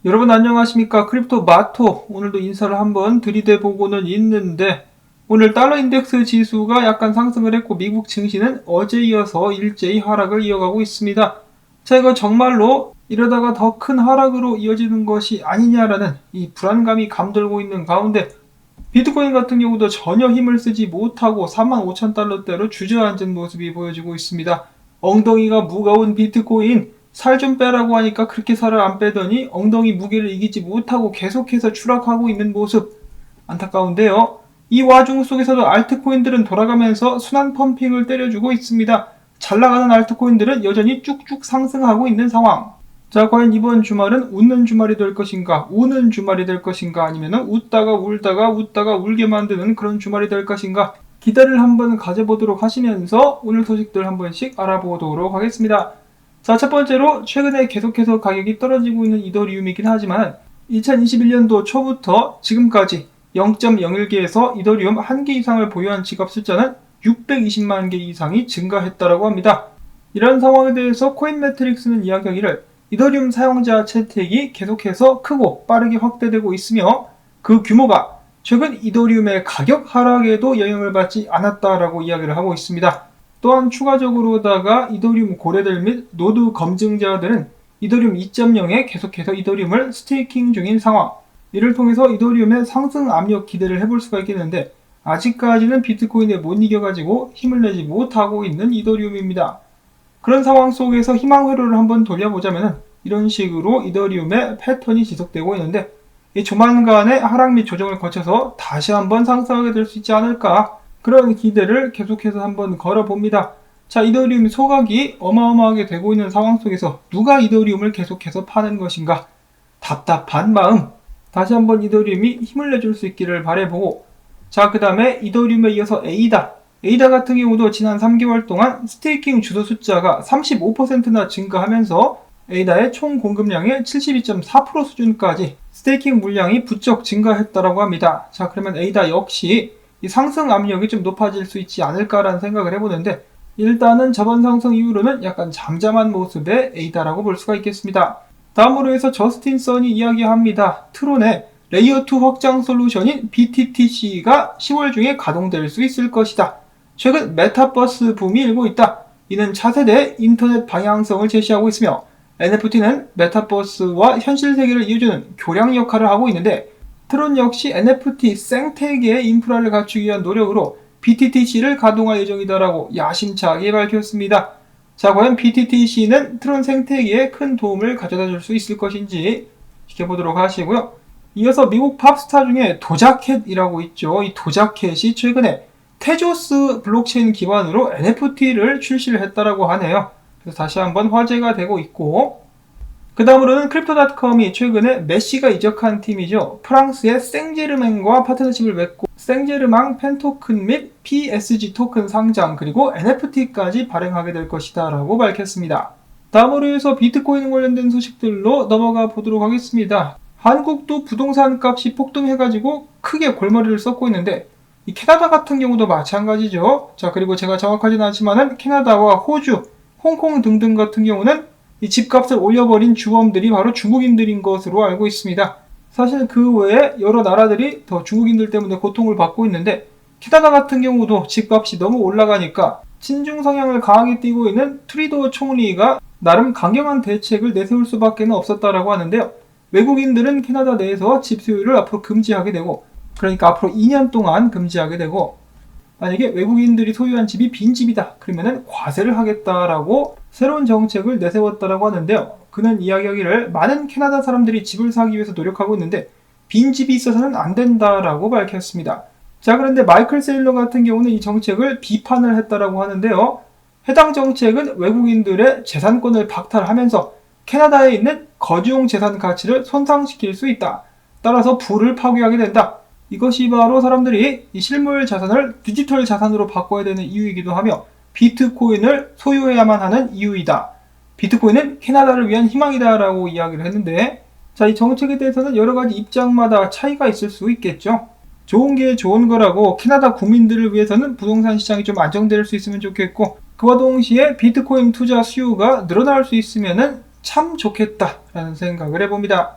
여러분 안녕하십니까? 크립토 마토. 오늘도 인사를 한번 들이대보고는 있는데 오늘 달러 인덱스 지수가 약간 상승을 했고 미국 증시는 어제 이어서 일제히 하락을 이어가고 있습니다. 자, 이거 정말로 이러다가 더 큰 하락으로 이어지는 것이 아니냐라는 이 불안감이 감돌고 있는 가운데 비트코인 같은 경우도 전혀 힘을 쓰지 못하고 45,000달러대로 주저앉은 모습이 보여지고 있습니다. 엉덩이가 무거운 비트코인, 살 좀 빼라고 하니까 그렇게 살을 안 빼더니 엉덩이 무게를 이기지 못하고 계속해서 추락하고 있는 모습, 안타까운데요. 이 와중 속에서도 알트코인들은 돌아가면서 순환 펌핑을 때려주고 있습니다. 잘 나가는 알트코인들은 여전히 쭉쭉 상승하고 있는 상황. 자, 과연 이번 주말은 웃는 주말이 될 것인가, 우는 주말이 될 것인가, 아니면 웃다가 울다가 웃다가 울게 만드는 그런 주말이 될 것인가, 기대를 한번 가져보도록 하시면서 오늘 소식들 한 번씩 알아보도록 하겠습니다. 자, 첫 번째로 최근에 계속해서 가격이 떨어지고 있는 이더리움이긴 하지만 2021년도 초부터 지금까지 0.01개에서 이더리움 1개 이상을 보유한 지갑 숫자는 620만 개 이상이 증가했다고 합니다. 이런 상황에 대해서 코인매트릭스는 이야기하기를 이더리움 사용자 채택이 계속해서 크고 빠르게 확대되고 있으며 그 규모가 최근 이더리움의 가격 하락에도 영향을 받지 않았다라고 이야기를 하고 있습니다. 또한 추가적으로다가 이더리움 고래들 및 노드 검증자들은 이더리움 2.0에 계속해서 이더리움을 스테이킹 중인 상황, 이를 통해서 이더리움의 상승 압력 기대를 해볼 수가 있겠는데 아직까지는 비트코인에 못 이겨가지고 힘을 내지 못하고 있는 이더리움입니다. 그런 상황 속에서 희망 회로를 한번 돌려보자면 이런 식으로 이더리움의 패턴이 지속되고 있는데 조만간의 하락 및 조정을 거쳐서 다시 한번 상승하게 될 수 있지 않을까, 그런 기대를 계속해서 한번 걸어봅니다. 자, 이더리움 소각이 어마어마하게 되고 있는 상황 속에서 누가 이더리움을 계속해서 파는 것인가, 답답한 마음, 다시 한번 이더리움이 힘을 내줄 수 있기를 바라보고, 자, 그 다음에 이더리움에 이어서 에이다 같은 경우도 지난 3개월 동안 스테이킹 주도 숫자가 35%나 증가하면서 에이다의 총 공급량의 72.4% 수준까지 스테이킹 물량이 부쩍 증가했다고 합니다. 자, 그러면 에이다 역시 이 상승 압력이 좀 높아질 수 있지 않을까라는 생각을 해보는데 일단은 저번 상승 이후로는 약간 잠잠한 모습의 에이다라고 볼 수가 있겠습니다. 다음으로 해서 저스틴 선이 이야기합니다. 트론의 레이어2 확장 솔루션인 BTTC가 10월 중에 가동될 수 있을 것이다. 최근 메타버스 붐이 일고 있다. 이는 차세대 인터넷 방향성을 제시하고 있으며 NFT는 메타버스와 현실 세계를 이어주는 교량 역할을 하고 있는데 트론 역시 NFT 생태계의 인프라를 갖추기 위한 노력으로 BTTC를 가동할 예정이다라고 야심차게 밝혔습니다. 자, 과연 BTTC는 트론 생태계에 큰 도움을 가져다 줄 수 있을 것인지 지켜보도록 하시고요. 이어서 미국 팝스타 중에 도자켓이라고 있죠. 이 도자켓이 최근에 테조스 블록체인 기반으로 NFT를 출시를 했다라고 하네요. 그래서 다시 한번 화제가 되고 있고, 그 다음으로는 크립토닷컴이 최근에 메시가 이적한 팀이죠. 프랑스의 생제르맹과 파트너십을 맺고 생제르맹 펜토큰 및 PSG 토큰 상장, 그리고 NFT까지 발행하게 될 것이다 라고 밝혔습니다. 다음으로 해서 비트코인 관련된 소식들로 넘어가 보도록 하겠습니다. 한국도 부동산 값이 폭등해가지고 크게 골머리를 썩고 있는데 이 캐나다 같은 경우도 마찬가지죠. 자, 그리고 제가 정확하지는 않지만은 캐나다와 호주, 홍콩 등등 같은 경우는 이 집값을 올려버린 주범들이 바로 중국인들인 것으로 알고 있습니다. 사실 그 외에 여러 나라들이 더 중국인들 때문에 고통을 받고 있는데 캐나다 같은 경우도 집값이 너무 올라가니까 친중 성향을 강하게 띠고 있는 트리도 총리가 나름 강경한 대책을 내세울 수밖에 없었다라고 하는데요. 외국인들은 캐나다 내에서 집 소유를 앞으로 금지하게 되고, 그러니까 앞으로 2년 동안 금지하게 되고, 만약에 외국인들이 소유한 집이 빈집이다 그러면은 과세를 하겠다라고 새로운 정책을 내세웠다라고 하는데요. 그는 이야기하기를 많은 캐나다 사람들이 집을 사기 위해서 노력하고 있는데 빈집이 있어서는 안 된다라고 밝혔습니다. 자, 그런데 마이클 세일러 같은 경우는 이 정책을 비판을 했다라고 하는데요. 해당 정책은 외국인들의 재산권을 박탈하면서 캐나다에 있는 거주용 재산 가치를 손상시킬 수 있다. 따라서 부를 파괴하게 된다. 이것이 바로 사람들이 이 실물 자산을 디지털 자산으로 바꿔야 되는 이유이기도 하며 비트코인을 소유해야만 하는 이유이다. 비트코인은 캐나다를 위한 희망이다 라고 이야기를 했는데, 자, 이 정책에 대해서는 여러 가지 입장마다 차이가 있을 수 있겠죠. 좋은 게 좋은 거라고 캐나다 국민들을 위해서는 부동산 시장이 좀 안정될 수 있으면 좋겠고, 그와 동시에 비트코인 투자 수요가 늘어날 수 있으면 참 좋겠다라는 생각을 해봅니다.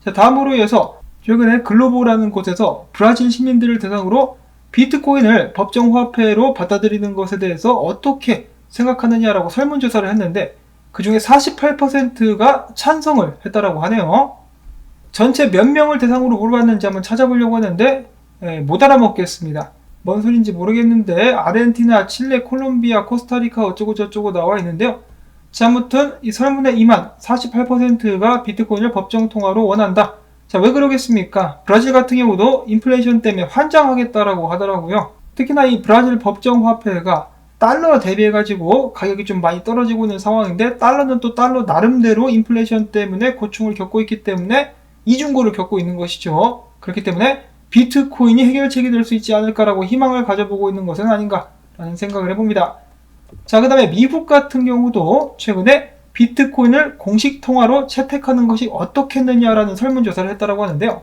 자, 다음으로 이어서 최근에 글로보라는 곳에서 브라질 시민들을 대상으로 비트코인을 법정 화폐로 받아들이는 것에 대해서 어떻게 생각하느냐라고 설문조사를 했는데 그 중에 48%가 찬성을 했다라고 하네요. 전체 몇 명을 대상으로 물어봤는지 한번 찾아보려고 하는데 못 알아먹겠습니다. 뭔 소린지 모르겠는데 아르헨티나, 칠레, 콜롬비아, 코스타리카 어쩌고 저쩌고 나와 있는데요. 자, 아무튼 이 설문에 임한 48%가 비트코인을 법정 통화로 원한다. 자, 왜 그러겠습니까? 브라질 같은 경우도 인플레이션 때문에 환장하겠다라고 하더라고요. 특히나 이 브라질 법정 화폐가 달러 대비해가지고 가격이 좀 많이 떨어지고 있는 상황인데 달러는 또 달러 나름대로 인플레이션 때문에 고충을 겪고 있기 때문에 이중고를 겪고 있는 것이죠. 그렇기 때문에 비트코인이 해결책이 될 수 있지 않을까라고 희망을 가져보고 있는 것은 아닌가라는 생각을 해봅니다. 자, 그 다음에 미국 같은 경우도 최근에 비트코인을 공식 통화로 채택하는 것이 어떻겠느냐라는 설문조사를 했다고 하는데요.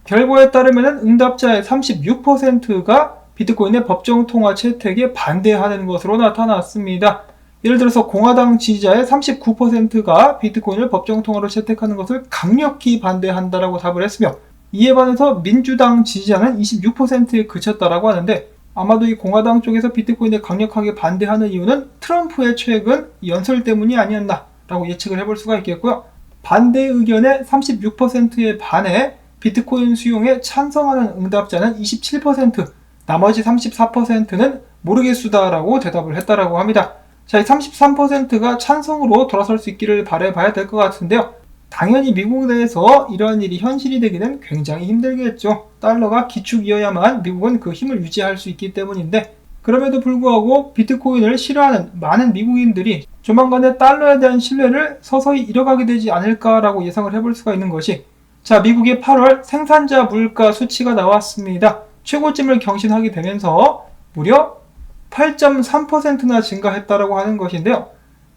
결과에 따르면 응답자의 36%가 비트코인의 법정 통화 채택에 반대하는 것으로 나타났습니다. 예를 들어서 공화당 지지자의 39%가 비트코인을 법정 통화로 채택하는 것을 강력히 반대한다라고 답을 했으며 이에 반해서 민주당 지지자는 26%에 그쳤다라고 하는데 아마도 이 공화당 쪽에서 비트코인에 강력하게 반대하는 이유는 트럼프의 최근 연설 때문이 아니었나라고 예측을 해볼 수가 있겠고요. 반대 의견의 36%에 반해 비트코인 수용에 찬성하는 응답자는 27%, 나머지 34%는 모르겠수다라고 대답을 했다라고 합니다. 자, 이 33%가 찬성으로 돌아설 수 있기를 바라봐야 될 것 같은데요. 당연히 미국 내에서 이러한 일이 현실이 되기는 굉장히 힘들겠죠. 달러가 기축이어야만 미국은 그 힘을 유지할 수 있기 때문인데 그럼에도 불구하고 비트코인을 싫어하는 많은 미국인들이 조만간에 달러에 대한 신뢰를 서서히 잃어가게 되지 않을까라고 예상을 해볼 수가 있는 것이 자, 미국의 8월 생산자 물가 수치가 나왔습니다. 최고점을 경신하게 되면서 무려 8.3%나 증가했다라고 하는 것인데요.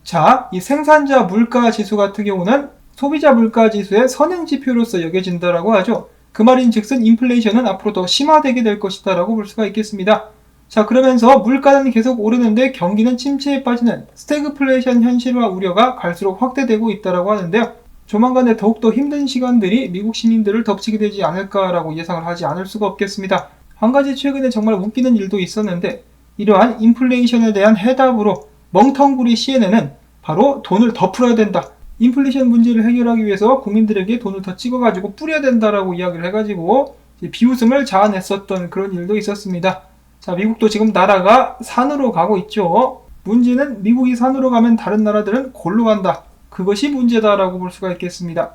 자, 이 생산자 물가 지수 같은 경우는 소비자 물가 지수의 선행 지표로서 여겨진다라고 하죠. 그 말인즉슨 인플레이션은 앞으로 더 심화되게 될 것이다라고 볼 수가 있겠습니다. 자, 그러면서 물가는 계속 오르는데 경기는 침체에 빠지는 스태그플레이션 현실화 우려가 갈수록 확대되고 있다라고 하는데요. 조만간에 더욱더 힘든 시간들이 미국 시민들을 덮치게 되지 않을까라고 예상을 하지 않을 수가 없겠습니다. 한 가지 최근에 정말 웃기는 일도 있었는데 이러한 인플레이션에 대한 해답으로 멍텅구리 CNN은 바로 돈을 더 풀어야 된다. 인플레이션 문제를 해결하기 위해서 국민들에게 돈을 더 찍어가지고 뿌려야 된다라고 이야기를 해가지고 비웃음을 자아냈었던 그런 일도 있었습니다. 자, 미국도 지금 나라가 산으로 가고 있죠. 문제는 미국이 산으로 가면 다른 나라들은 골로 간다. 그것이 문제다라고 볼 수가 있겠습니다.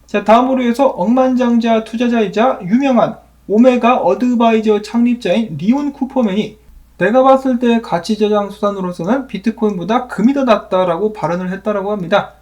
자, 다음으로 해서 억만장자 투자자이자 유명한 오메가 어드바이저 창립자인 리온 쿠퍼맨이 내가 봤을 때 가치 저장 수단으로서는 비트코인보다 금이 더 낫다라고 발언을 했다라고 합니다.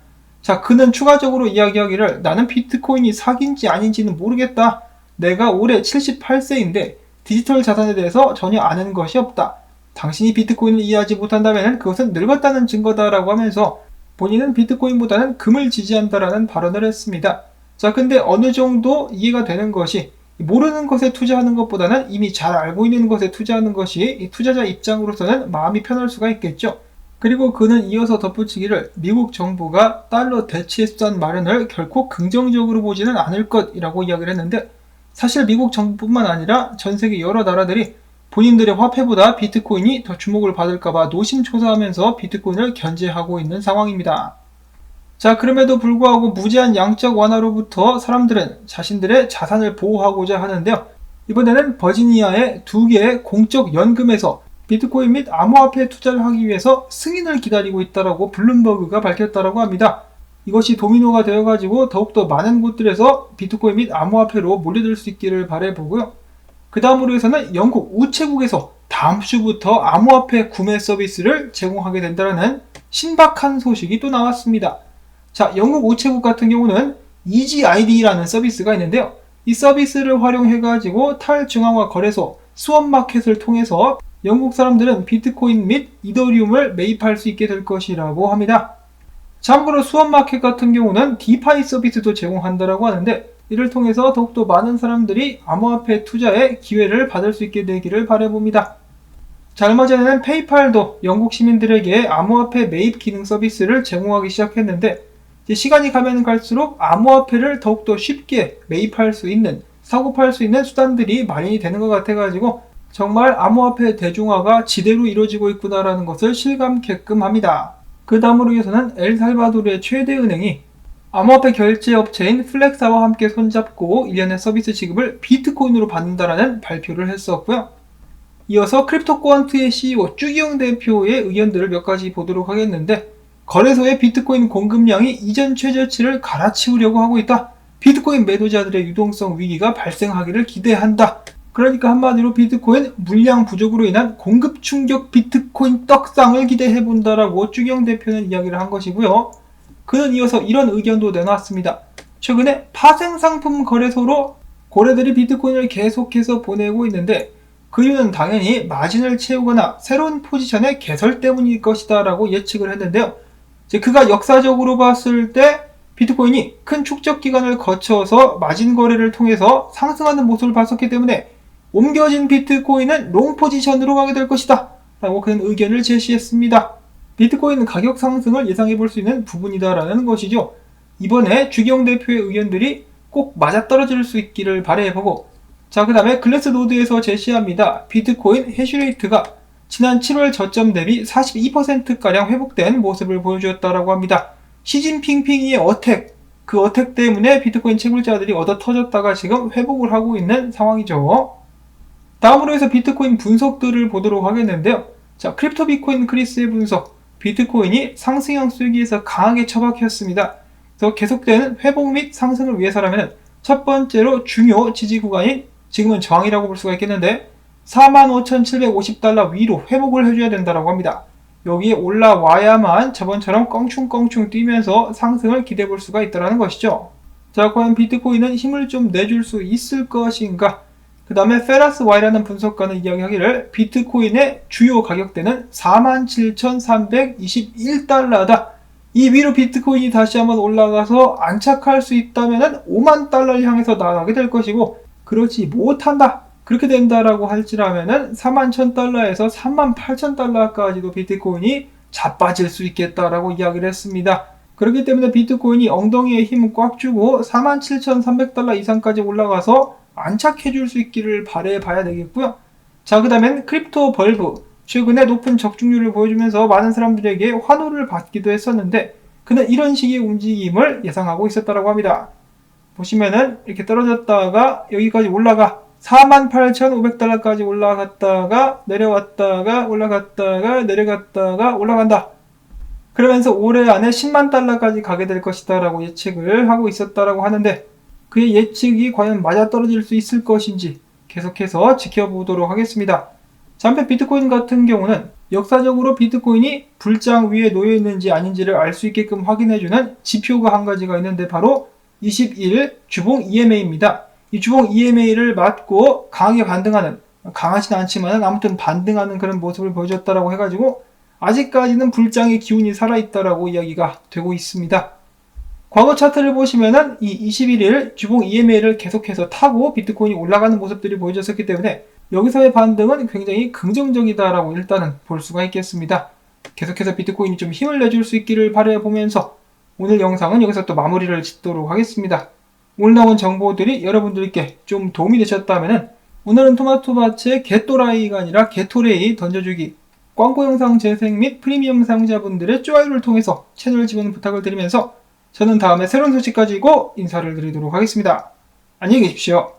자, 그는 추가적으로 이야기하기를 나는 비트코인이 사기인지 아닌지는 모르겠다. 내가 올해 78세인데 디지털 자산에 대해서 전혀 아는 것이 없다. 당신이 비트코인을 이해하지 못한다면 그것은 늙었다는 증거다라고 하면서 본인은 비트코인보다는 금을 지지한다라는 발언을 했습니다. 자, 근데 어느 정도 이해가 되는 것이 모르는 것에 투자하는 것보다는 이미 잘 알고 있는 것에 투자하는 것이 이 투자자 입장으로서는 마음이 편할 수가 있겠죠. 그리고 그는 이어서 덧붙이기를 미국 정부가 달러 대체 수단 마련을 결코 긍정적으로 보지는 않을 것이라고 이야기를 했는데 사실 미국 정부뿐만 아니라 전 세계 여러 나라들이 본인들의 화폐보다 비트코인이 더 주목을 받을까봐 노심초사하면서 비트코인을 견제하고 있는 상황입니다. 자, 그럼에도 불구하고 무제한 양적 완화로부터 사람들은 자신들의 자산을 보호하고자 하는데요. 이번에는 버지니아의 2개의 공적 연금에서 비트코인 및 암호화폐에 투자를 하기 위해서 승인을 기다리고 있다라고 블룸버그가 밝혔다라고 합니다. 이것이 도미노가 되어가지고 더욱더 많은 곳들에서 비트코인 및 암호화폐로 몰려들 수 있기를 바라보고요. 그 다음으로 해서는 영국 우체국에서 다음 주부터 암호화폐 구매 서비스를 제공하게 된다는 신박한 소식이 또 나왔습니다. 자, 영국 우체국 같은 경우는 EasyID라는 서비스가 있는데요. 이 서비스를 활용해가지고 탈중앙화 거래소 스왑마켓을 통해서 영국 사람들은 비트코인 및 이더리움을 매입할 수 있게 될 것이라고 합니다. 참고로 스왑마켓 같은 경우는 디파이 서비스도 제공한다라고 하는데 이를 통해서 더욱더 많은 사람들이 암호화폐 투자에 기회를 받을 수 있게 되기를 바라봅니다. 자, 얼마 전에는 페이팔도 영국 시민들에게 암호화폐 매입 기능 서비스를 제공하기 시작했는데 이제 시간이 가면 갈수록 암호화폐를 더욱더 쉽게 매입할 수 있는, 사고 팔 수 있는 수단들이 마련이 되는 것 같아가지고 정말 암호화폐 대중화가 지대로 이루어지고 있구나라는 것을 실감케끔 합니다. 그 다음으로 이어서는 엘살바도르의 최대 은행이 암호화폐 결제 업체인 플렉사와 함께 손잡고 1년의 서비스 지급을 비트코인으로 받는다라는 발표를 했었고요. 이어서 크립토코안트의 CEO 쭈기용 대표의 의견들을 몇 가지 보도록 하겠는데, 거래소의 비트코인 공급량이 이전 최저치를 갈아치우려고 하고 있다. 비트코인 매도자들의 유동성 위기가 발생하기를 기대한다. 그러니까 한마디로 비트코인 물량 부족으로 인한 공급 충격 비트코인 떡상을 기대해본다라고 쭈기용 대표는 이야기를 한 것이고요. 그는 이어서 이런 의견도 내놨습니다. 최근에 파생상품 거래소로 고래들이 비트코인을 계속해서 보내고 있는데 그 이유는 당연히 마진을 채우거나 새로운 포지션의 개설 때문일 것이다 라고 예측을 했는데요. 그가 역사적으로 봤을 때 비트코인이 큰 축적 기간을 거쳐서 마진 거래를 통해서 상승하는 모습을 봤었기 때문에 옮겨진 비트코인은 롱 포지션으로 가게 될 것이다 라고 그는 의견을 제시했습니다. 비트코인 가격 상승을 예상해 볼 수 있는 부분이다라는 것이죠. 이번에 주기용 대표의 의견들이 꼭 맞아떨어질 수 있기를 바라보고, 자, 그 다음에 글래스노드에서 제시합니다. 비트코인 해시레이트가 지난 7월 저점 대비 42%가량 회복된 모습을 보여주었다라고 합니다. 시진핑핑이의 어택, 그 어택 때문에 비트코인 채굴자들이 얻어 터졌다가 지금 회복을 하고 있는 상황이죠. 다음으로 해서 비트코인 분석들을 보도록 하겠는데요. 자, 크립토 비트코인 크리스의 분석. 비트코인이 상승형 쐐기에서 강하게 처박혔습니다. 그래서 계속되는 회복 및 상승을 위해서라면 첫 번째로 중요 지지 구간인, 지금은 저항이라고 볼 수가 있겠는데 45,750달러 위로 회복을 해줘야 된다고 합니다. 여기에 올라와야만 저번처럼 껑충껑충 뛰면서 상승을 기대해 볼 수가 있다는 것이죠. 자, 과연 비트코인은 힘을 좀 내줄 수 있을 것인가? 그 다음에 페라스 Y라는 분석가는 이야기하기를 비트코인의 주요 가격대는 47,321달러다. 이 위로 비트코인이 다시 한번 올라가서 안착할 수 있다면 5만 달러를 향해서 나아가게 될 것이고, 그렇지 못한다. 그렇게 된다라고 할지라면 41,000달러에서 38,000달러까지도 비트코인이 자빠질 수 있겠다라고 이야기를 했습니다. 그렇기 때문에 비트코인이 엉덩이에 힘을 꽉 주고 47,300달러 이상까지 올라가서 안착해 줄 수 있기를 바라봐야 되겠고요. 자, 그 다음엔 크립토 벌브. 최근에 높은 적중률을 보여주면서 많은 사람들에게 환호를 받기도 했었는데 그는 이런 식의 움직임을 예상하고 있었다고 합니다. 보시면은 이렇게 떨어졌다가 여기까지 올라가 48,500달러까지 올라갔다가 내려왔다가 올라갔다가 내려갔다가 올라간다. 그러면서 올해 안에 10만 달러까지 가게 될 것이다 라고 예측을 하고 있었다고 하는데, 그의 예측이 과연 맞아떨어질 수 있을 것인지 계속해서 지켜보도록 하겠습니다. 한편 비트코인 같은 경우는 역사적으로 비트코인이 불장 위에 놓여있는지 아닌지를 알 수 있게끔 확인해주는 지표가 한 가지가 있는데 바로 21일 주봉 EMA입니다. 이 주봉 EMA를 맞고 강하게 반등하는, 강하지는 않지만 아무튼 반등하는 그런 모습을 보여줬다라고 해가지고 아직까지는 불장의 기운이 살아있다라고 이야기가 되고 있습니다. 과거 차트를 보시면은 이 21일 주봉 EMA를 계속해서 타고 비트코인이 올라가는 모습들이 보여졌었기 때문에 여기서의 반등은 굉장히 긍정적이다라고 일단은 볼 수가 있겠습니다. 계속해서 비트코인이 좀 힘을 내줄 수 있기를 바라보면서 오늘 영상은 여기서 또 마무리를 짓도록 하겠습니다. 오늘 나온 정보들이 여러분들께 좀 도움이 되셨다면 오늘은 토마토밭의 게토라이가 아니라 게토레이 던져주기, 광고 영상 재생 및 프리미엄 사용자분들의 좋아요를 통해서 채널 지원 부탁을 드리면서 저는 다음에 새로운 소식 가지고 인사를 드리도록 하겠습니다. 안녕히 계십시오.